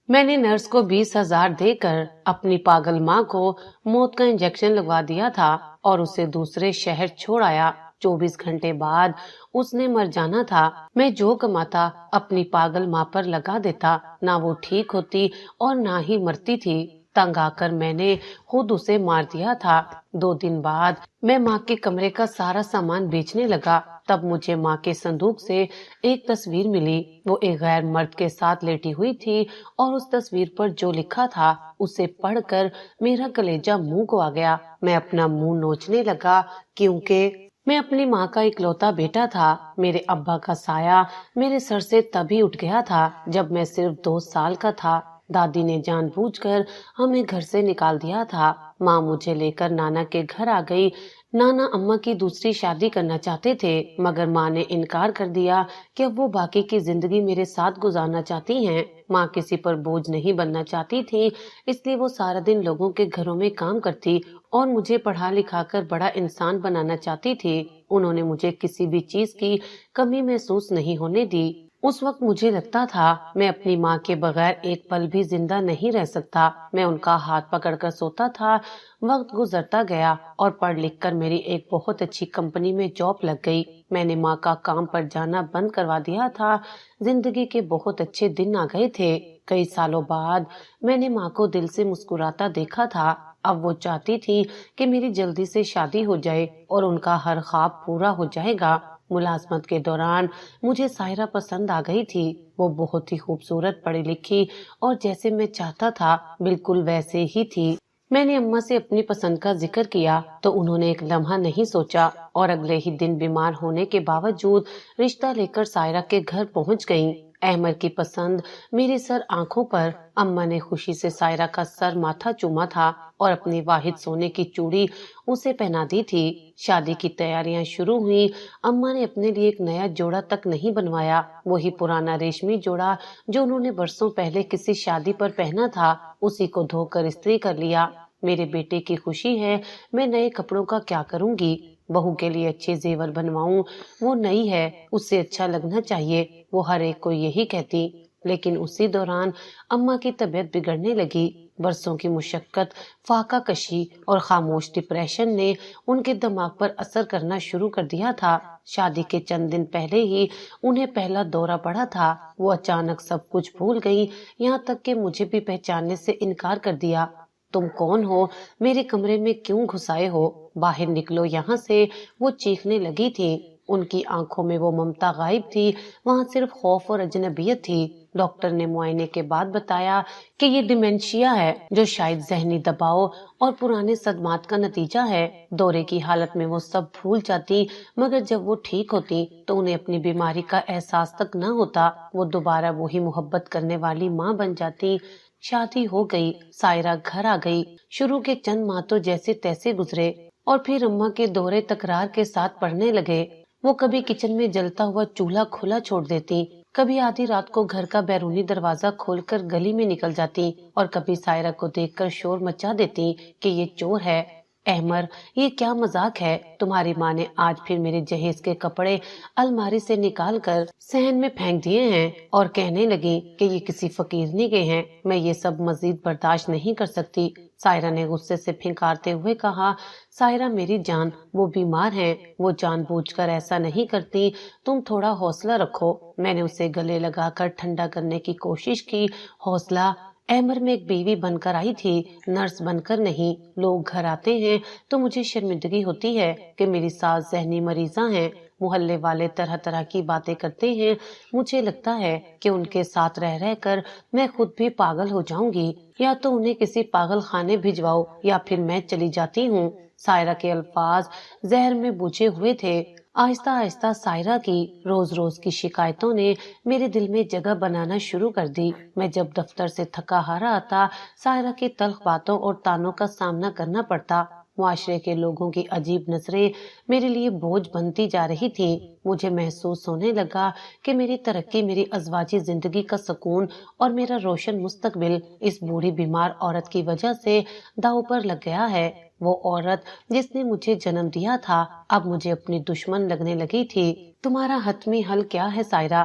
میں نے نرس کو 20,000 دے کر اپنی پاگل ماں کو موت کا انجیکشن لگوا دیا تھا اور اسے دوسرے شہر چھوڑ آیا۔ 24 گھنٹے بعد اس نے مر جانا تھا۔ میں جو کماتا اپنی پاگل ماں پر لگا دیتا، نہ وہ ٹھیک ہوتی اور نہ ہی مرتی تھی۔ تنگ آ کر میں نے خود اسے مار دیا تھا۔ 2 دن بعد میں ماں کے کمرے کا سارا سامان بیچنے لگا، تب مجھے ماں کے صندوق سے ایک تصویر ملی۔ وہ ایک غیر مرد کے ساتھ لیٹی ہوئی تھی اور اس تصویر پر جو لکھا تھا اسے پڑھ کر میرا کلیجہ منہ کو آ گیا۔ میں اپنا منہ نوچنے لگا کیونکہ میں اپنی ماں کا اکلوتا بیٹا تھا۔ میرے ابا کا سایہ میرے سر سے تبھی اٹھ گیا تھا جب میں صرف 2 سال کا تھا۔ دادی نے جان بوجھ کر ہمیں گھر سے نکال دیا تھا۔ ماں مجھے لے کر نانا کے گھر آ گئی۔ نانا اماں کی دوسری شادی کرنا چاہتے تھے مگر ماں نے انکار کر دیا کہ اب وہ باقی کی زندگی میرے ساتھ گزارنا چاہتی ہیں۔ ماں کسی پر بوجھ نہیں بننا چاہتی تھی، اس لیے وہ سارا دن لوگوں کے گھروں میں کام کرتی اور مجھے پڑھا لکھا کر بڑا انسان بنانا چاہتی تھی۔ انہوں نے مجھے کسی بھی چیز کی کمی محسوس نہیں ہونے دی۔ اس وقت مجھے لگتا تھا میں اپنی ماں کے بغیر ایک پل بھی زندہ نہیں رہ سکتا۔ میں ان کا ہاتھ پکڑ کر سوتا تھا۔ وقت گزرتا گیا اور پڑھ لکھ کر میری ایک بہت اچھی کمپنی میں جاب لگ گئی۔ میں نے ماں کا کام پر جانا بند کروا دیا تھا۔ زندگی کے بہت اچھے دن آ گئے تھے۔ کئی سالوں بعد میں نے ماں کو دل سے مسکراتا دیکھا تھا۔ اب وہ چاہتی تھی کہ میری جلدی سے شادی ہو جائے اور ان کا ہر خواب پورا ہو جائے گا۔ ملازمت کے دوران مجھے سائرہ پسند آ گئی تھی۔ وہ بہت ہی خوبصورت، پڑھی لکھی اور جیسے میں چاہتا تھا بالکل ویسے ہی تھی۔ میں نے اماں سے اپنی پسند کا ذکر کیا تو انہوں نے ایک لمحہ نہیں سوچا اور اگلے ہی دن بیمار ہونے کے باوجود رشتہ لے کر سائرہ کے گھر پہنچ گئیں۔ احمر کی پسند میری سر آنکھوں پر۔ اماں نے خوشی سے سائرہ کا سر ماتھا چوما تھا اور اپنی واحد سونے کی چوڑی اسے پہنا دی تھی۔ شادی کی تیاریاں شروع ہوئیں۔ اماں نے اپنے لیے ایک نیا جوڑا تک نہیں بنوایا، وہی پرانا ریشمی جوڑا جو انہوں نے برسوں پہلے کسی شادی پر پہنا تھا، اسی کو دھو کر استری کر لیا۔ میرے بیٹے کی خوشی ہے، میں نئے کپڑوں کا کیا کروں گی؟ بہو کے لیے اچھے زیور بنواؤں، وہ نئی ہے، اس سے اچھا لگنا چاہیے، وہ ہر ایک کو یہی کہتی۔ لیکن اسی دوران اماں کی طبیعت بگڑنے لگی۔ برسوں کی مشقت، فاقہ کشی اور خاموش ڈپریشن نے ان کے دماغ پر اثر کرنا شروع کر دیا تھا۔ شادی کے چند دن پہلے ہی انہیں پہلا دورہ پڑا تھا۔ وہ اچانک سب کچھ بھول گئی، یہاں تک کہ مجھے بھی پہچاننے سے انکار کر دیا۔ تم کون ہو؟ میرے کمرے میں کیوں گھس آئے ہو؟ باہر نکلو یہاں سے، وہ چیخنے لگی تھی۔ ان کی آنکھوں میں وہ ممتا غائب تھی، وہاں صرف خوف اور اجنبیت تھی۔ ڈاکٹر نے معائنے کے بعد بتایا کہ یہ ڈیمنشیا ہے جو شاید ذہنی دباؤ اور پرانے صدمات کا نتیجہ ہے۔ دورے کی حالت میں وہ سب بھول جاتی مگر جب وہ ٹھیک ہوتی تو انہیں اپنی بیماری کا احساس تک نہ ہوتا۔ وہ دوبارہ وہی محبت کرنے والی ماں بن جاتی۔ شادی ہو گئی، سائرہ گھر آ گئی۔ شروع کے چند ماہ تو جیسے تیسے گزرے اور پھر اماں کے دورے تکرار کے ساتھ پڑنے لگے۔ وہ کبھی کچن میں جلتا ہوا چولہا کھلا چھوڑ دیتی، کبھی آدھی رات کو گھر کا بیرونی دروازہ کھول کر گلی میں نکل جاتی اور کبھی سائرہ کو دیکھ کر شور مچا دیتی کہ یہ چور ہے۔ احمر، یہ کیا مذاق ہے؟ تمہاری ماں نے آج پھر میرے جہیز کے کپڑے الماری سے نکال کر صحن میں پھینک دیے ہیں اور کہنے لگی کہ یہ کسی فقیرنی کے ہیں۔ میں یہ سب مزید برداشت نہیں کر سکتی، سائرہ نے غصے سے پھنکارتے ہوئے کہا۔ سائرہ میری جان، وہ بیمار ہیں، وہ جان بوجھ کر ایسا نہیں کرتی، تم تھوڑا حوصلہ رکھو۔ میں نے اسے گلے لگا کر ٹھنڈا کرنے کی کوشش کی۔ حوصلہ؟ احمر میں ایک بیوی بن کر آئی تھی، نرس بن کر نہیں۔ لوگ گھر آتے ہیں تو مجھے شرمندگی ہوتی ہے کہ میری ساس ذہنی مریضاں ہیں۔ محلے والے طرح طرح کی باتیں کرتے ہیں۔ مجھے لگتا ہے کہ ان کے ساتھ رہ رہ کر میں خود بھی پاگل ہو جاؤں گی۔ یا تو انہیں کسی پاگل خانے بھجواؤ یا پھر میں چلی جاتی ہوں۔ سائرہ کے الفاظ زہر میں بجھے ہوئے تھے۔ آہستہ آہستہ سائرہ کی روز روز کی شکایتوں نے میرے دل میں جگہ بنانا شروع کر دی۔ میں جب دفتر سے تھکا ہارا آتا، سائرہ کی تلخ باتوں اور طعنوں کا سامنا کرنا پڑتا۔ معاشرے کے لوگوں کی عجیب نظریں میرے لیے بوجھ بنتی جا رہی تھیں۔ مجھے محسوس ہونے لگا کہ میری ترقی، میری ازواجی زندگی کا سکون اور میرا روشن مستقبل اس بوڑھی بیمار عورت کی وجہ سے داؤ پر لگ گیا ہے۔ وہ عورت جس نے مجھے جنم دیا تھا اب مجھے اپنی دشمن لگنے لگی تھی۔ تمہارا حتمی حل کیا ہے سائرہ؟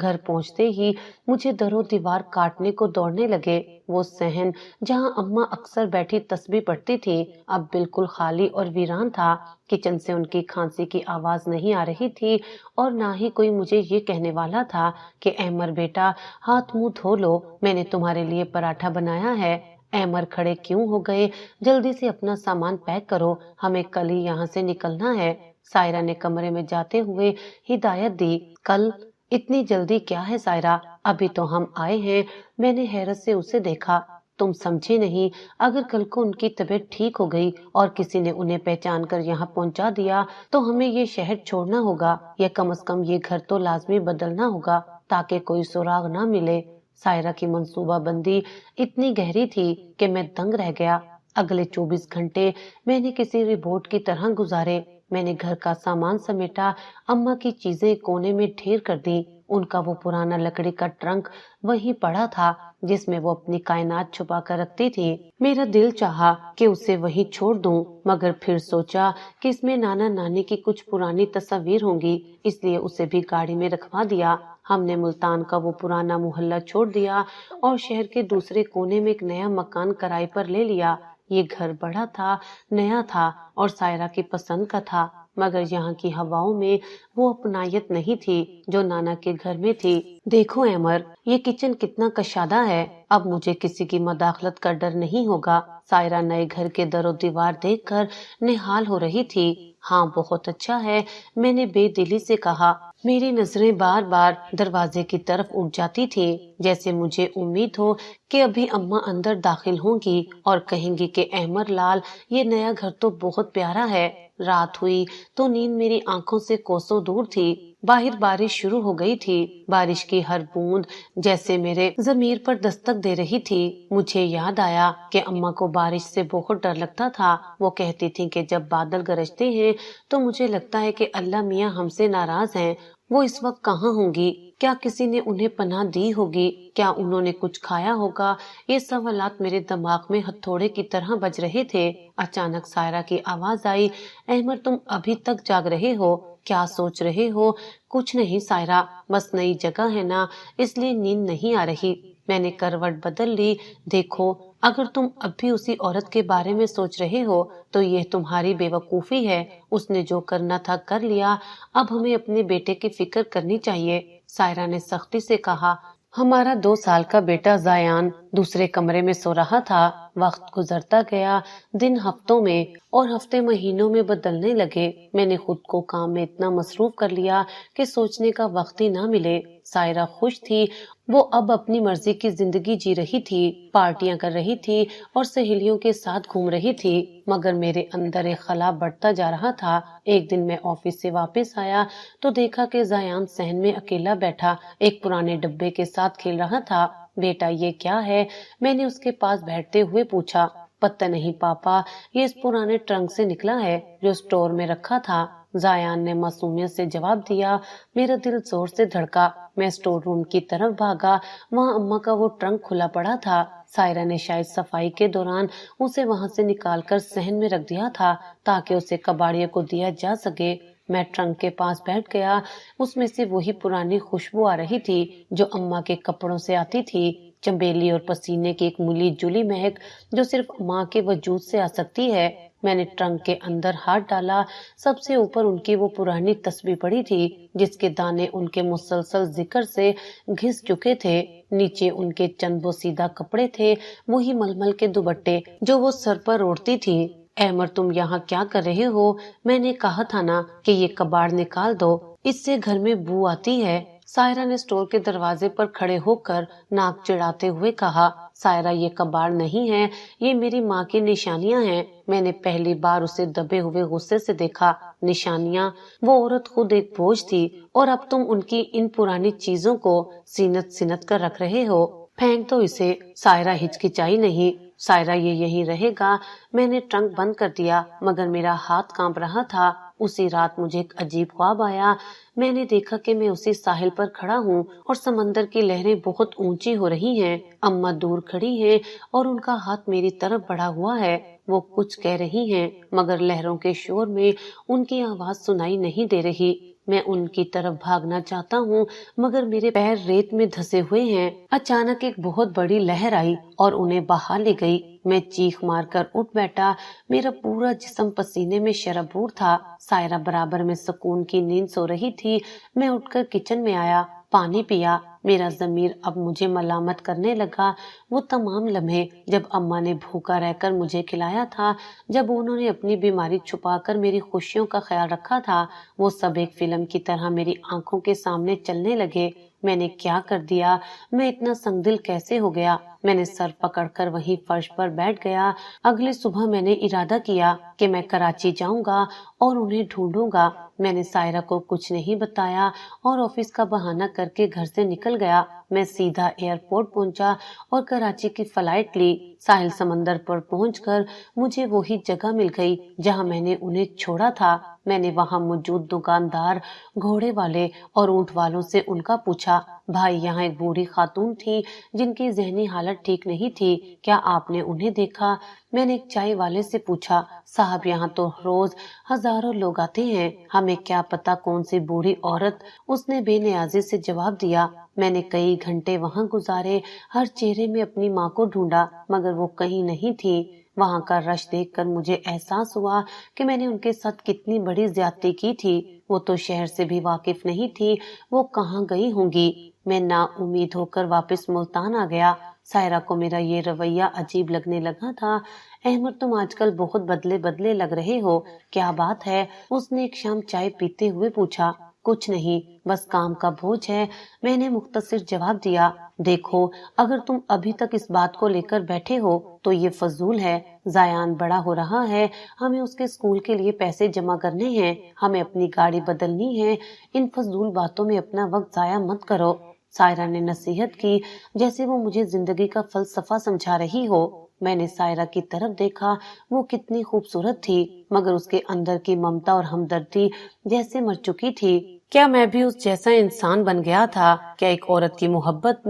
گھر پہنچتے ہی مجھے درو دیوار کاٹنے کو دوڑنے لگے۔ وہ صحن جہاں اماں اکثر بیٹھی تسبیح پڑھتی تھی اب بالکل خالی اور ویران تھا۔ کچن سے ان کی کھانسی کی آواز نہیں آ رہی تھی اور نہ ہی کوئی مجھے یہ کہنے والا تھا کہ احمر بیٹا ہاتھ منہ دھو لو، میں نے تمہارے لیے پراٹھا بنایا ہے۔ احمر کھڑے کیوں ہو گئے؟ جلدی سے اپنا سامان پیک کرو، ہمیں کل ہی یہاں سے نکلنا ہے۔ سائرہ نے کمرے میں جاتے ہوئے ہدایت دی۔ کل؟ اتنی جلدی کیا ہے سائرہ؟ ابھی تو ہم آئے ہیں۔ میں نے حیرت سے اسے دیکھا۔ تم سمجھے نہیں، اگر کل کو ان کی طبیعت ٹھیک ہو گئی اور کسی نے انہیں پہچان کر یہاں پہنچا دیا تو ہمیں یہ شہر چھوڑنا ہوگا یا کم از کم یہ گھر تو لازمی بدلنا ہوگا تاکہ کوئی سراغ نہ ملے۔ سائرہ کی منصوبہ بندی اتنی گہری تھی کہ میں دنگ رہ گیا۔ اگلے 24 گھنٹے میں نے کسی ربوٹ کی طرح گزارے۔ میں نے گھر کا سامان سمیٹا، اماں کی چیزیں کونے میں ڈھیر کر دی۔ ان کا وہ پرانا لکڑی کا ٹرنک وہیں پڑا تھا جس میں وہ اپنی کائنات چھپا کر رکھتی تھی۔ میرا دل چاہا کہ اسے وہیں چھوڑ دوں، مگر پھر سوچا کہ اس میں نانا نانی کی کچھ پرانی تصاویر ہوں گی، اس لیے اسے بھی گاڑی میں رکھوا دیا۔ ہم نے ملتان کا وہ پرانا محلہ چھوڑ دیا اور شہر کے دوسرے کونے میں ایک نیا مکان کرائے پر لے لیا۔ یہ گھر بڑا تھا، نیا تھا اور سائرہ کی پسند کا تھا، مگر یہاں کی ہواؤں میں وہ اپنائیت نہیں تھی جو نانا کے گھر میں تھی۔ دیکھو احمر، یہ کچن کتنا کشادہ ہے، اب مجھے کسی کی مداخلت کا ڈر نہیں ہوگا۔ سائرہ نئے گھر کے در و دیوار دیکھ کر نہال ہو رہی تھی۔ ہاں بہت اچھا ہے، میں نے بے دلی سے کہا۔ میری نظریں بار بار دروازے کی طرف اٹھ جاتی تھی، جیسے مجھے امید ہو کہ ابھی اماں اندر داخل ہوں گی اور کہیں گی کہ احمر لال یہ نیا گھر تو بہت پیارا ہے۔ رات ہوئی تو نیند میری آنکھوں سے کوسوں دور تھی۔ باہر بارش شروع ہو گئی تھی۔ بارش کی ہر بوند جیسے میرے ضمیر پر دستک دے رہی تھی۔ مجھے یاد آیا کہ اماں کو بارش سے بہت ڈر لگتا تھا۔ وہ کہتی تھی کہ جب بادل گرجتے ہیں تو مجھے لگتا ہے کہ اللہ میاں ہم سے ناراض ہیں۔ وہ اس وقت کہاں ہوں گی؟ کیا کسی نے انہیں پناہ دی ہوگی؟ کیا انہوں نے کچھ کھایا ہوگا؟ یہ سوالات میرے دماغ میں ہتھوڑے کی طرح بج رہے تھے۔ اچانک سائرہ کی آواز آئی، احمر تم ابھی تک جاگ رہے ہو؟ کیا سوچ رہے ہو؟ کچھ نہیں سائرہ، بس نئی جگہ ہے نا اس لیے نیند نہیں آ رہی۔ میں نے کروٹ بدل لی۔ دیکھو اگر تم اب بھی اسی عورت کے بارے میں سوچ رہے ہو تو یہ تمہاری بے وقوفی ہے۔ اس نے جو کرنا تھا کر لیا، اب ہمیں اپنے بیٹے کی فکر کرنی چاہیے۔ سائرہ نے سختی سے کہا۔ ہمارا 2 سال کا بیٹا زیان دوسرے کمرے میں سو رہا تھا۔ وقت گزرتا گیا، دن ہفتوں میں اور ہفتے مہینوں میں بدلنے لگے۔ میں نے خود کو کام میں اتنا مصروف کر لیا کہ سوچنے کا وقت ہی نہ ملے۔ سائرہ خوش تھی، وہ اب اپنی مرضی کی زندگی جی رہی تھی، پارٹیاں کر رہی تھی اور سہیلیوں کے ساتھ گھوم رہی تھی، مگر میرے اندر ایک خلا بڑھتا جا رہا تھا۔ ایک دن میں آفس سے واپس آیا تو دیکھا کہ زیان صحن میں اکیلا بیٹھا ایک پرانے ڈبے کے ساتھ کھیل رہا تھا۔ بیٹا یہ کیا ہے؟ میں نے اس کے پاس بیٹھتے ہوئے پوچھا۔ پتہ نہیں پاپا، یہ اس پرانے ٹرنک سے نکلا ہے جو اسٹور میں رکھا تھا، زیان نے معصومیت سے جواب دیا۔ میرا دل زور سے دھڑکا۔ میں اسٹور روم کی طرف بھاگا، وہاں اماں کا وہ ٹرنک کھلا پڑا تھا۔ سائرہ نے شاید صفائی کے دوران اسے وہاں سے نکال کر صحن میں رکھ دیا تھا تاکہ اسے کباڑیوں کو دیا جا سکے۔ میں ٹرنک کے پاس بیٹھ گیا۔ اس میں سے وہی پرانی خوشبو آ رہی تھی جو اماں کے کپڑوں سے آتی تھی، چنبیلی اور پسینے کی ایک ملی جلی مہک جو صرف ماں کے وجود سے آ سکتی ہے۔ میں نے ٹرنک کے اندر ہاتھ ڈالا۔ سب سے اوپر ان کی وہ پرانی تسبیح پڑی تھی جس کے دانے ان کے مسلسل ذکر سے گھس چکے تھے۔ نیچے ان کے چند بوسیدہ کپڑے تھے، وہی ململ کے دوپٹے جو وہ سر پر اوڑھتی تھی۔ احمر تم یہاں کیا کر رہے ہو؟ میں نے کہا تھا نا کہ یہ کباڑ نکال دو، اس سے گھر میں بو آتی ہے۔ سائرہ نے اسٹور کے دروازے پر کھڑے ہو کر ناک چڑھاتے ہوئے کہا۔ سائرہ یہ کباڑ نہیں ہے، یہ میری ماں کی نشانیاں ہیں۔ میں نے پہلی بار اسے دبے ہوئے غصے سے دیکھا۔ نشانیاں؟ وہ عورت خود ایک بوجھ تھی اور اب تم ان کی ان پرانی چیزوں کو سینت سینت کر رکھ رہے ہو۔ پھینک دو اسے۔ سائرہ ہچکچائی نہیں۔ سائرہ یہ یہیں رہے گا۔ میں نے ٹرنک بند کر دیا مگر میرا ہاتھ کانپ رہا تھا۔ اسی رات مجھے ایک عجیب خواب آیا۔ میں نے دیکھا کہ میں اسی ساحل پر کھڑا ہوں اور سمندر کی لہریں بہت اونچی ہو رہی ہیں۔ اماں دور کھڑی ہیں اور ان کا ہاتھ میری طرف بڑھا ہوا ہے۔ وہ کچھ کہہ رہی ہیں مگر لہروں کے شور میں ان کی آواز سنائی نہیں دے رہی۔ میں ان کی طرف بھاگنا چاہتا ہوں مگر میرے پیر ریت میں دھسے ہوئے ہیں۔ اچانک ایک بہت بڑی لہر آئی اور انہیں بہا لے گئی۔ میں چیخ مار کر اٹھ بیٹھا، میرا پورا جسم پسینے میں شرابور تھا۔ سائرہ برابر میں سکون کی نیند سو رہی تھی۔ میں اٹھ کر کچن میں آیا، پانی پیا۔ میرا ضمیر اب مجھے ملامت کرنے لگا۔ وہ تمام لمحے جب اماں نے بھوکا رہ کر مجھے کھلایا تھا، جب انہوں نے اپنی بیماری چھپا کر میری خوشیوں کا خیال رکھا تھا، وہ سب ایک فلم کی طرح میری آنکھوں کے سامنے چلنے لگے۔ میں نے کیا کر دیا؟ میں اتنا سنگ دل کیسے ہو گیا؟ میں نے سر پکڑ کر وہیں فرش پر بیٹھ گیا۔ اگلی صبح میں نے ارادہ کیا کہ میں کراچی جاؤں گا اور انہیں ڈھونڈوں گا۔ میں نے سائرہ کو کچھ نہیں بتایا اور آفس کا بہانہ کر کے گھر سے نکل گیا۔ میں سیدھا ایئرپورٹ پہنچا اور کراچی کی فلائٹ لی۔ ساحل سمندر پر پہنچ کر مجھے وہی جگہ مل گئی جہاں میں نے انہیں چھوڑا تھا۔ میں نے وہاں موجود دکاندار، گھوڑے والے اور اونٹ والوں سے ان کا پوچھا، بھائی یہاں ایک بوڑھی خاتون تھی جن کی ذہنی حالت ٹھیک نہیں تھی، کیا آپ نے انہیں دیکھا؟ میں نے ایک چائے والے سے پوچھا، صاحب یہاں تو روز ہزاروں لوگ آتے ہیں، ہمیں کیا پتا کون سی بوڑھی عورت؟ اس نے بے نیازی سے جواب دیا۔ میں نے کئی گھنٹے وہاں گزارے، ہر چہرے میں اپنی ماں کو ڈھونڈا مگر وہ کہیں نہیں تھی۔ وہاں کا رش دیکھ کر مجھے احساس ہوا کہ میں نے ان کے ساتھ کتنی بڑی زیادتی کی تھی۔ وہ تو شہر سے بھی واقف نہیں تھی، وہ کہاں گئی ہوں گی؟ میں نا امید ہو کر واپس ملتان آ گیا۔ سائرہ کو میرا یہ رویہ عجیب لگنے لگا تھا۔ احمد تم آج کل بہت بدلے بدلے لگ رہے ہو، کیا بات ہے؟ اس نے ایک شام چائے پیتے ہوئے پوچھا۔ کچھ نہیں، بس کام کا بوجھ ہے، میں نے مختصر جواب دیا۔ دیکھو اگر تم ابھی تک اس بات کو لے کر بیٹھے ہو تو یہ فضول ہے، زیان بڑا ہو رہا ہے، ہمیں اس کے اسکول کے لیے پیسے جمع کرنے ہیں، ہمیں اپنی گاڑی بدلنی ہے، ان فضول باتوں میں اپنا وقت ضائع مت کرو۔ سائرہ نے نصیحت کی جیسے وہ مجھے زندگی کا فلسفہ سمجھا رہی ہو۔ میں نے سائرہ کی طرف دیکھا، وہ کتنی خوبصورت تھی مگر اس کے اندر کی ممتا اور ہمدردی جیسے مر چکی تھی۔ کیا میں بھی اس جیسا انسان بن گیا تھا؟ کیا ایک عورت کی محبت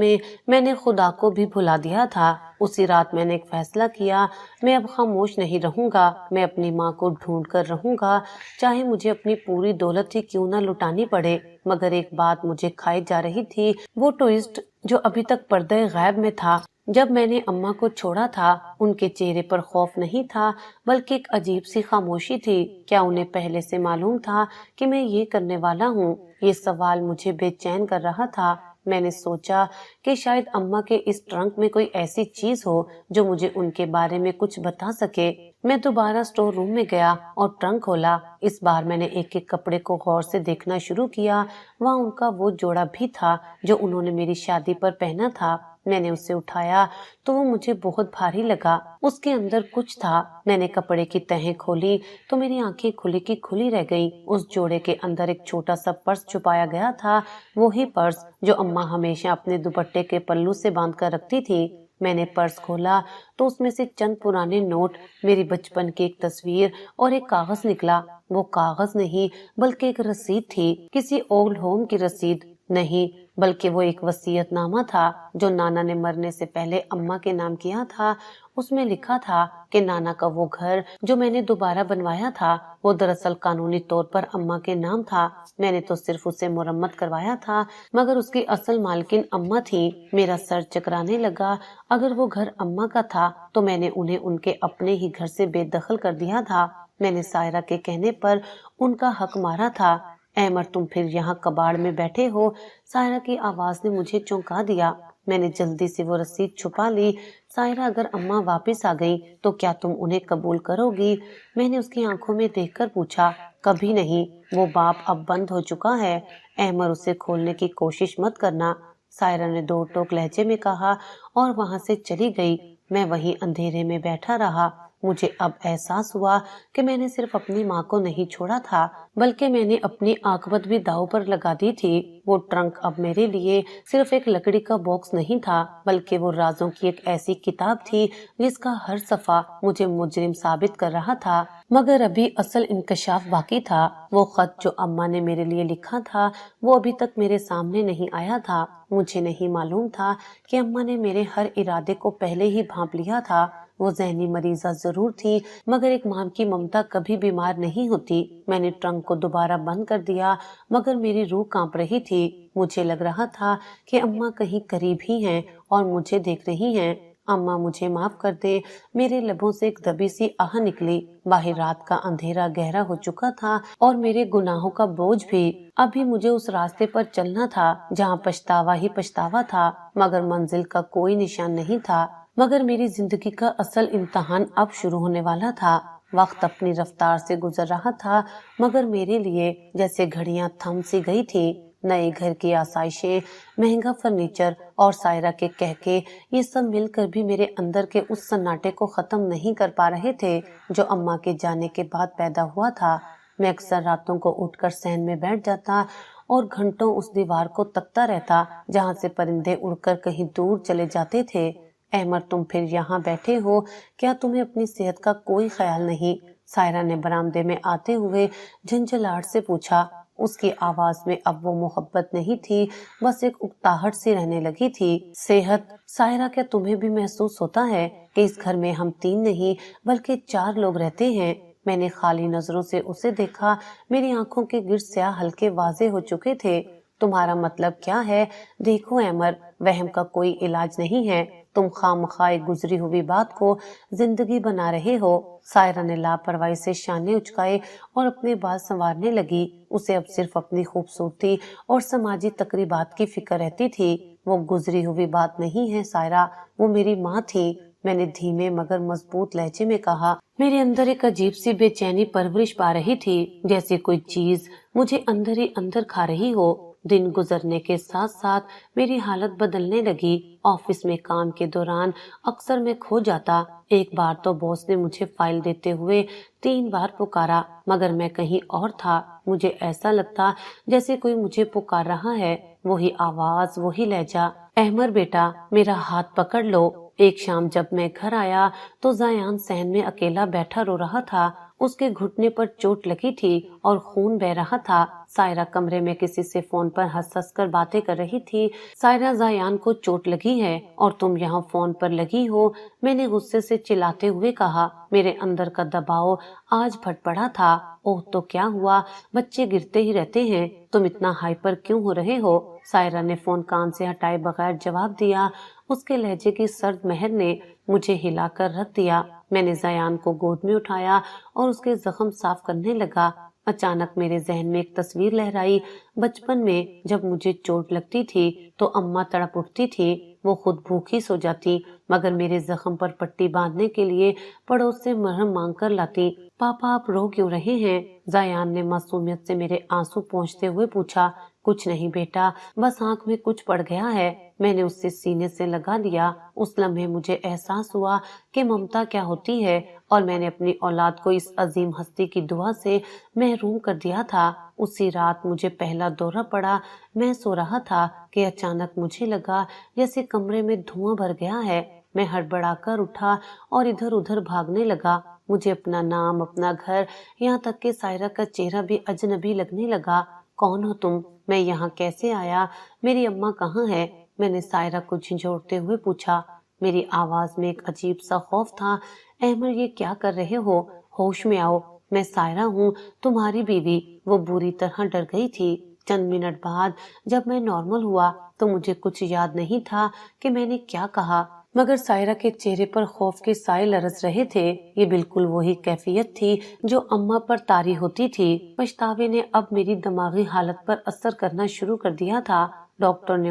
میں نے خدا کو بھی بھلا دیا تھا؟ اسی رات میں نے ایک فیصلہ کیا، میں اب خاموش نہیں رہوں گا، میں اپنی ماں کو ڈھونڈ کر رہوں گا، چاہے مجھے اپنی پوری دولت ہی کیوں نہ لٹانی پڑے۔ مگر ایک بات مجھے کھائی جا رہی تھی، وہ ٹوئسٹ جو ابھی تک پردہ غیب میں تھا۔ جب میں نے اماں کو چھوڑا تھا ان کے چہرے پر خوف نہیں تھا بلکہ ایک عجیب سی خاموشی تھی۔ کیا انہیں پہلے سے معلوم تھا کہ میں یہ کرنے والا ہوں؟ یہ سوال مجھے بے چین کر رہا تھا۔ میں نے سوچا کہ شاید اماں کے اس ٹرنک میں کوئی ایسی چیز ہو جو مجھے ان کے بارے میں کچھ بتا سکے۔ میں دوبارہ اسٹور روم میں گیا اور ٹرنک کھولا۔ اس بار میں نے ایک ایک کپڑے کو غور سے دیکھنا شروع کیا۔ وہاں ان کا وہ جوڑا بھی تھا جو انہوں نے میری شادی پر پہنا تھا۔ میں نے اسے اٹھایا تو وہ مجھے بہت بھاری لگا، اس کے اندر کچھ تھا۔ میں نے کپڑے کی تہیں کھولی تو میری آنکھیں کھلی کی کھلی رہ گئیں۔ اس جوڑے کے اندر ایک چھوٹا سا پرس چھپایا گیا تھا، وہی پرس جو اماں ہمیشہ اپنے دوپٹے کے پلو سے باندھ کر رکھتی تھی۔ میں نے پرس کھولا تو اس میں سے چند پرانے نوٹ، میری بچپن کی ایک تصویر اور ایک کاغذ نکلا۔ وہ کاغذ نہیں بلکہ ایک رسید تھی، کسی اولڈ ہوم کی رسید نہیں بلکہ وہ ایک وصیت نامہ تھا جو نانا نے مرنے سے پہلے اماں کے نام کیا تھا۔ اس میں لکھا تھا کہ نانا کا وہ گھر جو میں نے دوبارہ بنوایا تھا وہ دراصل قانونی طور پر اماں کے نام تھا۔ میں نے تو صرف اسے مرمت کروایا تھا مگر اس کی اصل مالکن اماں تھی۔ میرا سر چکرانے لگا۔ اگر وہ گھر اماں کا تھا تو میں نے انہیں ان کے اپنے ہی گھر سے بے دخل کر دیا تھا۔ میں نے سائرہ کے کہنے پر ان کا حق مارا تھا۔ احمد تم پھر یہاں کباڑ میں بیٹھے ہو؟ سائرہ کی آواز نے مجھے چونکا دیا۔ میں نے جلدی سے وہ رسید چھپا لی۔ سائرہ اگر اماں واپس آ گئی تو کیا تم انہیں قبول کرو گی؟ میں نے اس کی آنکھوں میں دیکھ کر پوچھا۔ کبھی نہیں، وہ باپ اب بند ہو چکا ہے۔ احمد اسے کھولنے کی کوشش مت کرنا، سائرہ نے دو ٹوک لہجے میں کہا اور وہاں سے چلی گئی۔ میں وہیں اندھیرے میں بیٹھا رہا۔ مجھے اب احساس ہوا کہ میں نے صرف اپنی ماں کو نہیں چھوڑا تھا بلکہ میں نے اپنی عاقبت بھی داؤ پر لگا دی تھی۔ وہ ٹرنک اب میرے لیے صرف ایک لکڑی کا باکس نہیں تھا بلکہ وہ رازوں کی ایک ایسی کتاب تھی جس کا ہر صفحہ مجھے مجرم ثابت کر رہا تھا۔ مگر ابھی اصل انکشاف باقی تھا۔ وہ خط جو اماں نے میرے لیے لکھا تھا وہ ابھی تک میرے سامنے نہیں آیا تھا۔ مجھے نہیں معلوم تھا کہ اماں نے میرے ہر ارادے کو پہلے ہی بھانپ لیا تھا۔ وہ ذہنی مریضہ ضرور تھی مگر ایک ماں کی ممتا کبھی بیمار نہیں ہوتی۔ میں نے ٹرنک کو دوبارہ بند کر دیا مگر میری روح کانپ رہی تھی۔ مجھے لگ رہا تھا کہ اماں کہیں قریب ہی ہیں اور مجھے دیکھ رہی ہیں۔ اماں مجھے معاف کر دے، میرے لبوں سے ایک دبی سی آہ نکلی۔ باہر رات کا اندھیرا گہرا ہو چکا تھا اور میرے گناہوں کا بوجھ بھی۔ ابھی مجھے اس راستے پر چلنا تھا جہاں پچھتاوا ہی پچھتاوا تھا مگر منزل کا کوئی نشان نہیں تھا۔ مگر میری زندگی کا اصل امتحان اب شروع ہونے والا تھا۔ وقت اپنی رفتار سے گزر رہا تھا مگر میرے لیے جیسے گھڑیاں تھم سی گئی تھی۔ نئے گھر کی آسائشیں، مہنگا فرنیچر اور سائرہ کے کہکے، یہ سب مل کر بھی میرے اندر کے اس سناٹے کو ختم نہیں کر پا رہے تھے جو اماں کے جانے کے بعد پیدا ہوا تھا۔ میں اکثر راتوں کو اٹھ کر صحن میں بیٹھ جاتا اور گھنٹوں اس دیوار کو تکتا رہتا جہاں سے پرندے اڑ کر کہیں دور چلے جاتے تھے۔ احمد، تم پھر یہاں بیٹھے ہو، کیا تمہیں اپنی صحت کا کوئی خیال نہیں؟ سائرہ نے برآمدے میں آتے ہوئے جھنجھلاہٹ سے پوچھا۔ اس کی آواز میں اب وہ محبت نہیں تھی، بس ایک اکتاہٹ سی رہنے لگی تھی۔ صحت؟ سائرہ، کیا تمہیں بھی محسوس ہوتا ہے کہ اس گھر میں ہم 3 نہیں بلکہ 4 لوگ رہتے ہیں؟ میں نے خالی نظروں سے اسے دیکھا، میری آنکھوں کے گرد سیاہ حلقے واضح ہو چکے تھے۔ تمہارا مطلب کیا ہے؟ دیکھو عمر، وہم کا کوئی علاج نہیں ہے، تم خواہ گزری ہوئی بات کو زندگی بنا رہے ہو۔ سائرہ نے لاپرواہی سے شانے اچکائے اور اپنے بال سنوارنے لگی۔ اسے اب صرف اپنی خوبصورتی اور سماجی تقریبات کی فکر رہتی تھی۔ وہ گزری ہوئی بات نہیں ہے سائرہ، وہ میری ماں تھی۔ میں نے دھیمے مگر مضبوط لہجے میں کہا۔ میرے اندر ایک عجیب سی بے چینی پرورش پا رہی تھی، جیسے کوئی چیز مجھے اندر ہی اندر کھا رہی ہو۔ دن گزرنے کے ساتھ ساتھ میری حالت بدلنے لگی۔ آفس میں کام کے دوران اکثر میں کھو جاتا۔ ایک بار تو باس نے مجھے فائل دیتے ہوئے 3 بار پکارا مگر میں کہیں اور تھا۔ مجھے ایسا لگتا جیسے کوئی مجھے پکار رہا ہے، وہی آواز، وہی لہجہ۔ احمد بیٹا، میرا ہاتھ پکڑ لو۔ ایک شام جب میں گھر آیا تو زیان صحن میں اکیلا بیٹھا رو رہا تھا۔ اس کے گھٹنے پر چوٹ لگی تھی اور خون بہہ رہا تھا۔ سائرہ کمرے میں کسی سے فون پر ہنس ہنس کر باتیں کر رہی تھی۔ سائرہ، زیان کو چوٹ لگی ہے اور تم یہاں فون پر لگی ہو، میں نے غصے سے چلاتے ہوئے کہا۔ میرے اندر کا دباؤ آج پھٹ پڑا تھا۔ اوہ، تو کیا ہوا؟ بچے گرتے ہی رہتے ہیں، تم اتنا ہائپر کیوں ہو رہے ہو؟ سائرہ نے فون کان سے ہٹائے بغیر جواب دیا۔ اس کے لہجے کی سرد مہر نے مجھے ہلا کر رکھ دیا۔ میں نے زیان کو گود میں اٹھایا اور اس کے زخم صاف کرنے لگا۔ اچانک میرے ذہن میں ایک تصویر لہرائی۔ بچپن میں جب مجھے چوٹ لگتی تھی تو اماں تڑپ اٹھتی تھی، وہ خود بھوکی سو جاتی مگر میرے زخم پر پٹی باندھنے کے لیے پڑوس سے مرہم مانگ کر لاتی۔ پاپا، آپ رو کیوں رہے ہیں؟ زیان نے معصومیت سے میرے آنسو پونچھتے ہوئے پوچھا۔ کچھ نہیں بیٹا، بس آنکھ میں کچھ پڑ گیا ہے۔ میں نے اسے سینے سے لگا لیا۔ اس لمحے مجھے احساس ہوا کہ ممتا کیا ہوتی ہے اور میں نے اپنی اولاد کو اس عظیم ہستی کی دعا سے محروم کر دیا تھا۔ اسی رات مجھے پہلا دورہ پڑا۔ میں سو رہا تھا کہ اچانک مجھے لگا جیسے کمرے میں دھواں بھر گیا ہے۔ میں ہڑبڑا کر اٹھا اور ادھر ادھر بھاگنے لگا۔ مجھے اپنا نام، اپنا گھر، یہاں تک کہ سائرہ کا چہرہ بھی اجنبی لگنے لگا۔ کون ہو تم؟ میں یہاں کیسے آیا؟ میری اماں کہاں ہے؟ میں نے سائرہ کو جھنجھوڑتے ہوئے پوچھا۔ میری آواز میں ایک عجیب سا خوف تھا۔ احمد، یہ کیا کر رہے ہو؟ ہوش میں آؤ، میں سائرہ ہوں، تمہاری بیوی۔ وہ بری طرح ڈر گئی تھی۔ چند منٹ بعد جب میں نارمل ہوا تو مجھے کچھ یاد نہیں تھا کہ میں نے کیا کہا، مگر سائرہ کے چہرے پر خوف کے سائے لرز رہے تھے۔ یہ بالکل وہی کیفیت تھی جو اماں پر طاری ہوتی تھی۔ پچھتاوے نے اب میری دماغی حالت پر اثر کرنا شروع کر دیا تھا۔ ڈاکٹر نے